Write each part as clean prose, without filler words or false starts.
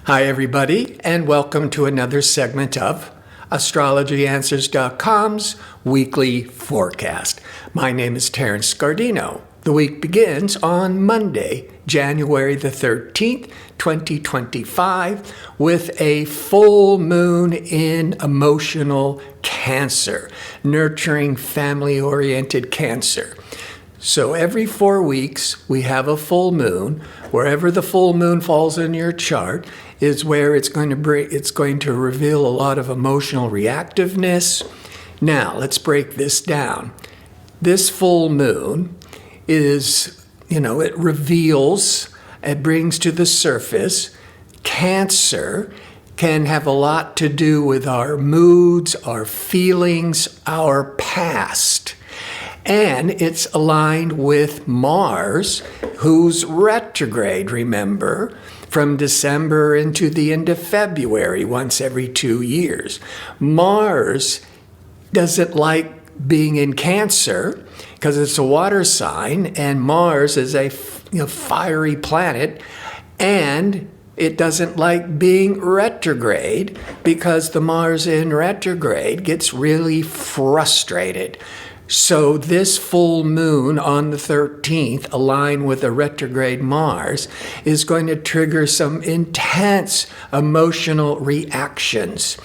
Hi, everybody, and welcome to another segment of AstrologyAnswers.com's weekly forecast. My name is Terence. The week begins on Monday, January the 13th, 2025, with a full moon in emotional Cancer, nurturing family-oriented Cancer. So every 4 weeks, we have a full moon. Wherever the full moon falls in your chart is where it's going to reveal a lot of emotional reactiveness. Now, let's break this down. This full moon is, it reveals, it brings to the surface. Cancer can have a lot to do with our moods, our feelings, our past. And it's aligned with Mars, who's retrograde, remember, from December into the end of February, once every 2 years. Mars doesn't like being in Cancer because it's a water sign, and Mars is a fiery planet, and it doesn't like being retrograde because the Mars in retrograde gets really frustrated. So this full moon on the 13th, aligned with a retrograde Mars, is going to trigger some intense emotional reactions,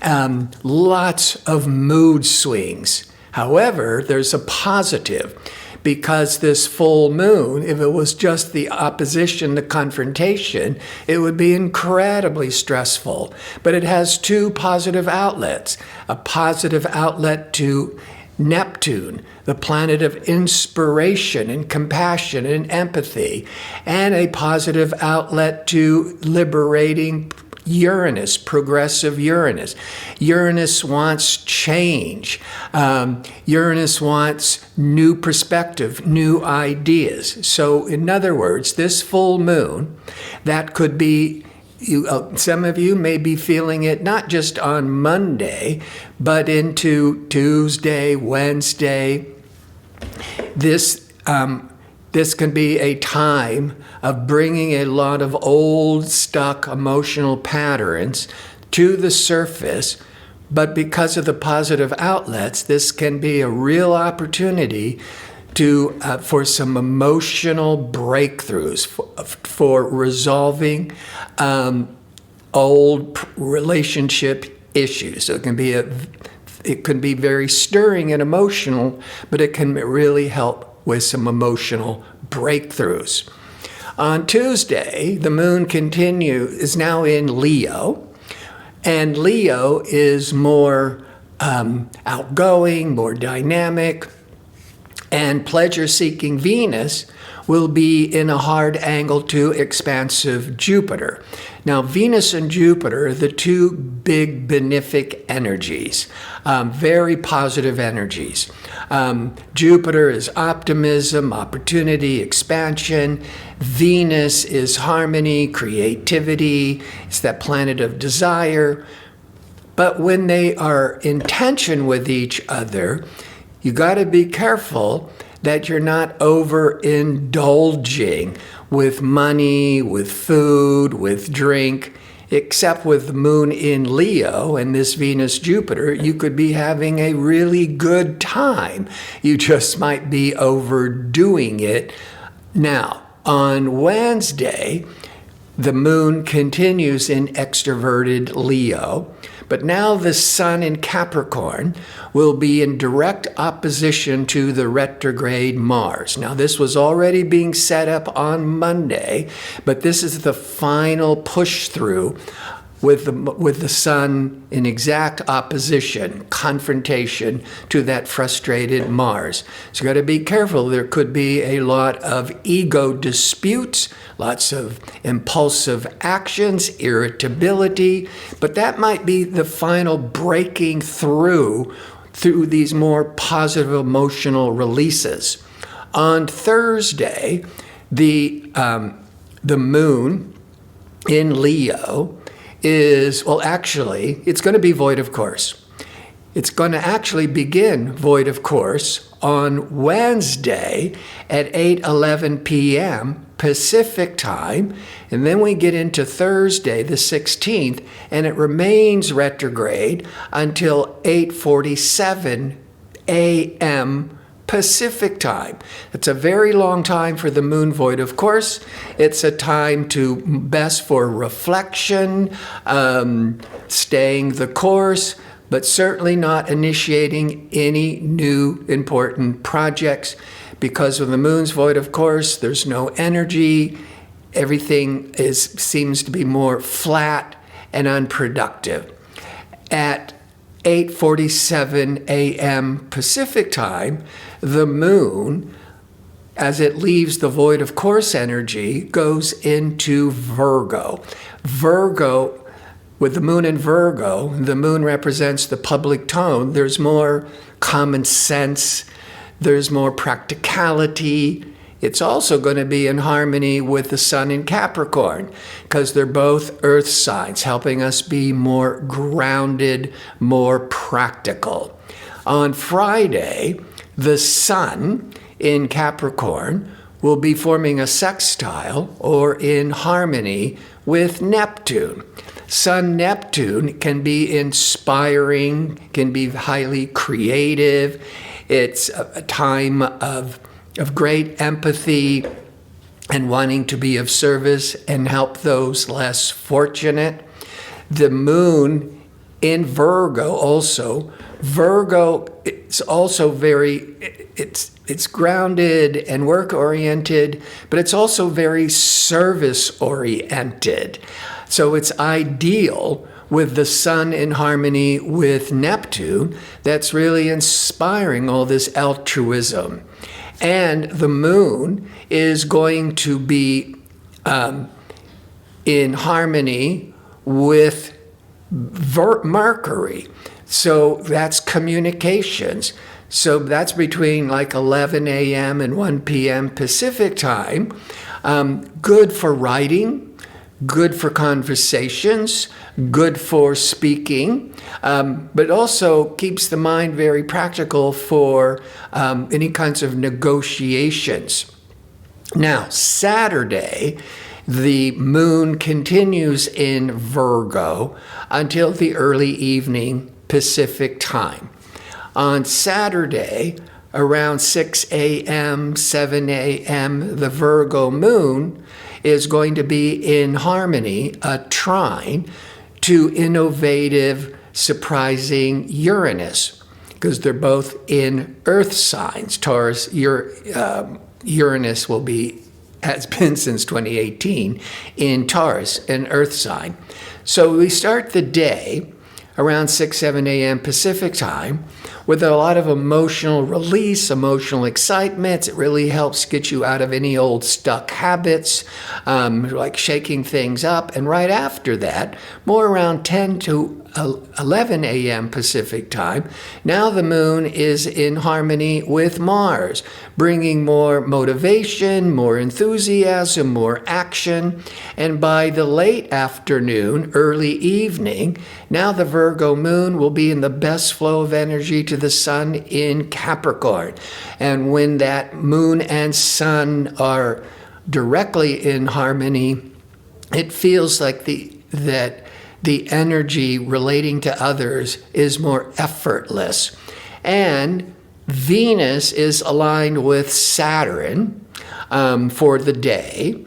lots of mood swings. However, there's a positive, because this full moon, if it was just the opposition, the confrontation, it would be incredibly stressful. But it has two positive outlets: a positive outlet to Neptune, the planet of inspiration and compassion and empathy, and a positive outlet to liberating Uranus, progressive Uranus. Uranus wants change. Uranus wants new perspective, new ideas. So in other words, this full moon, that could be, some of you may be feeling it not just on Monday, but into Tuesday, Wednesday. This can be a time of bringing a lot of old, stuck emotional patterns to the surface. But because of the positive outlets, this can be a real opportunity for some emotional breakthroughs, for resolving old relationship issues. So it can be very stirring and emotional, but it can really help with some emotional breakthroughs. On Tuesday, the moon is now in Leo, and Leo is more outgoing, more dynamic. And pleasure-seeking Venus will be in a hard angle to expansive Jupiter. Now, Venus and Jupiter are the two big benefic energies, very positive energies. Jupiter is optimism, opportunity, expansion. Venus is harmony, creativity. It's that planet of desire. But when they are in tension with each other, you got to be careful that you're not overindulging with money, with food, with drink. Except with the moon in Leo and this Venus-Jupiter, you could be having a really good time. You just might be overdoing it. Now, on Wednesday, the moon continues in extroverted Leo. But now the sun in Capricorn will be in direct opposition to the retrograde Mars. Now, this was already being set up on Monday, but this is the final push through with the sun in exact opposition, confrontation to that frustrated Mars. So you got to be careful. There could be a lot of ego disputes, lots of impulsive actions, irritability, but that might be the final breaking through these more positive emotional releases. On Thursday, the moon in Leo it's going to be void of course. It's going to actually begin void of course on Wednesday at 8:11 p.m. Pacific time. And then we get into Thursday, the 16th, and it remains retrograde until 8:47 a.m. Pacific time. It's a very long time for the moon void, of course. It's a time to best for reflection, staying the course, but certainly not initiating any new important projects. Because of the moon's void, of course, there's no energy. Everything seems to be more flat and unproductive. At 8:47 a.m. Pacific time, the moon, as it leaves the void of course energy, goes into Virgo. Virgo, with the moon in Virgo, the moon represents the public tone. There's more common sense. There's more practicality. It's also going to be in harmony with the sun in Capricorn because they're both earth signs, helping us be more grounded, more practical. On Friday, the sun in Capricorn will be forming a sextile or in harmony with Neptune. Sun Neptune can be inspiring, can be highly creative. It's a time of great empathy and wanting to be of service and help those less fortunate. The moon in Virgo also. Virgo is also it's grounded and work-oriented, but it's also very service-oriented. So it's ideal with the sun in harmony with Neptune that's really inspiring all this altruism. And the moon is going to be in harmony with Mercury. So that's communications. So that's between like 11 a.m. and 1 p.m. Pacific time. Good for writing, good for conversations, good for speaking, but also keeps the mind very practical for any kinds of negotiations. Now, Saturday, the moon continues in Virgo until the early evening Pacific time. On Saturday, around 6 a.m., 7 a.m., the Virgo moon is going to be in harmony, a trine, to innovative, surprising Uranus, because they're both in earth signs. Taurus, Uranus has been since 2018 in Taurus, an earth sign. So we start the day around 6, 7 a.m. Pacific time with a lot of emotional release, emotional excitement. It really helps get you out of any old stuck habits, like shaking things up. And right after that, more around 10 to 11 a.m. Pacific time, now the moon is in harmony with Mars, bringing more motivation, more enthusiasm, more action. And by the late afternoon, early evening, now the Virgo moon will be in the best flow of energy to the sun in Capricorn. And when that moon and sun are directly in harmony, it feels like that the energy relating to others is more effortless. And Venus is aligned with Saturn for the day.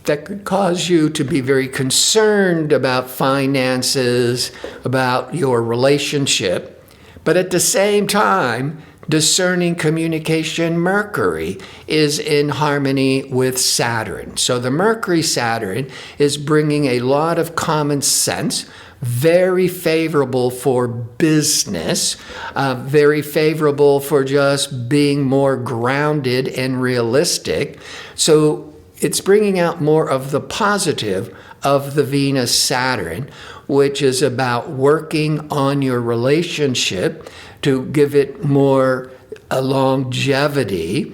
That could cause you to be very concerned about finances, about your relationship. But at the same time, discerning communication Mercury is in harmony with Saturn. So the Mercury-Saturn is bringing a lot of common sense, very favorable for business, very favorable for just being more grounded and realistic. So it's bringing out more of the positive of the Venus-Saturn, which is about working on your relationship to give it more longevity,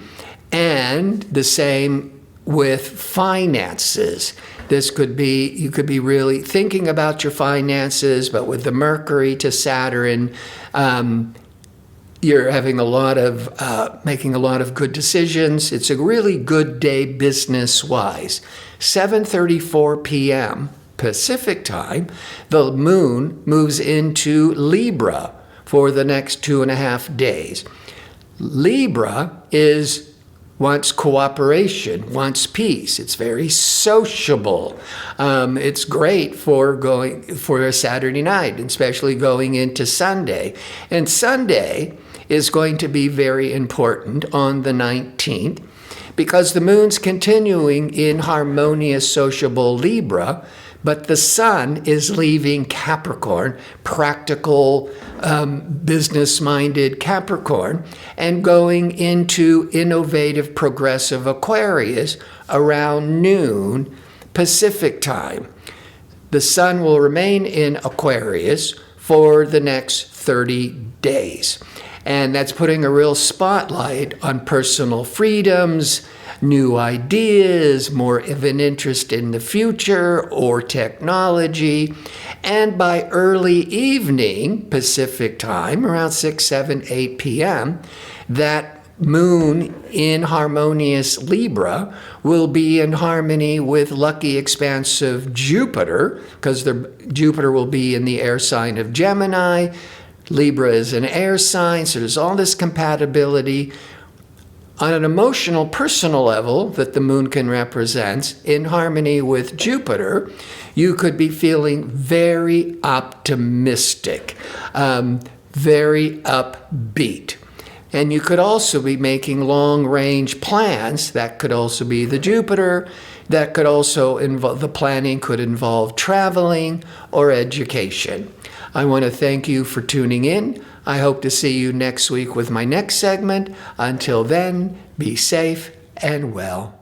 and the same with finances. This could be, you could be really thinking about your finances, but with the Mercury to Saturn, You're having a lot of, making a lot of good decisions. It's a really good day business-wise. 7:34 p.m. Pacific time, the moon moves into Libra for the next 2.5 days. Libra wants cooperation, wants peace. It's very sociable. It's great for a Saturday night, especially going into Sunday. And Sunday is going to be very important on the 19th because the moon's continuing in harmonious, sociable Libra, but the sun is leaving Capricorn, practical, business-minded Capricorn, and going into innovative, progressive Aquarius around noon Pacific time. The sun will remain in Aquarius for the next 30 days. And that's putting a real spotlight on personal freedoms, new ideas, more of an interest in the future or technology. And by early evening Pacific time, around 6, 7, 8 p.m., that moon in harmonious Libra will be in harmony with lucky expansive Jupiter, because Jupiter will be in the air sign of Gemini. Libra is an air sign, so there's all this compatibility on an emotional, personal level that the moon can represent in harmony with Jupiter. You could be feeling very optimistic, very upbeat. And you could also be making long-range plans. That could also be the Jupiter. That could also involve, the planning could involve traveling or education. I want to thank you for tuning in. I hope to see you next week with my next segment. Until then, be safe and well.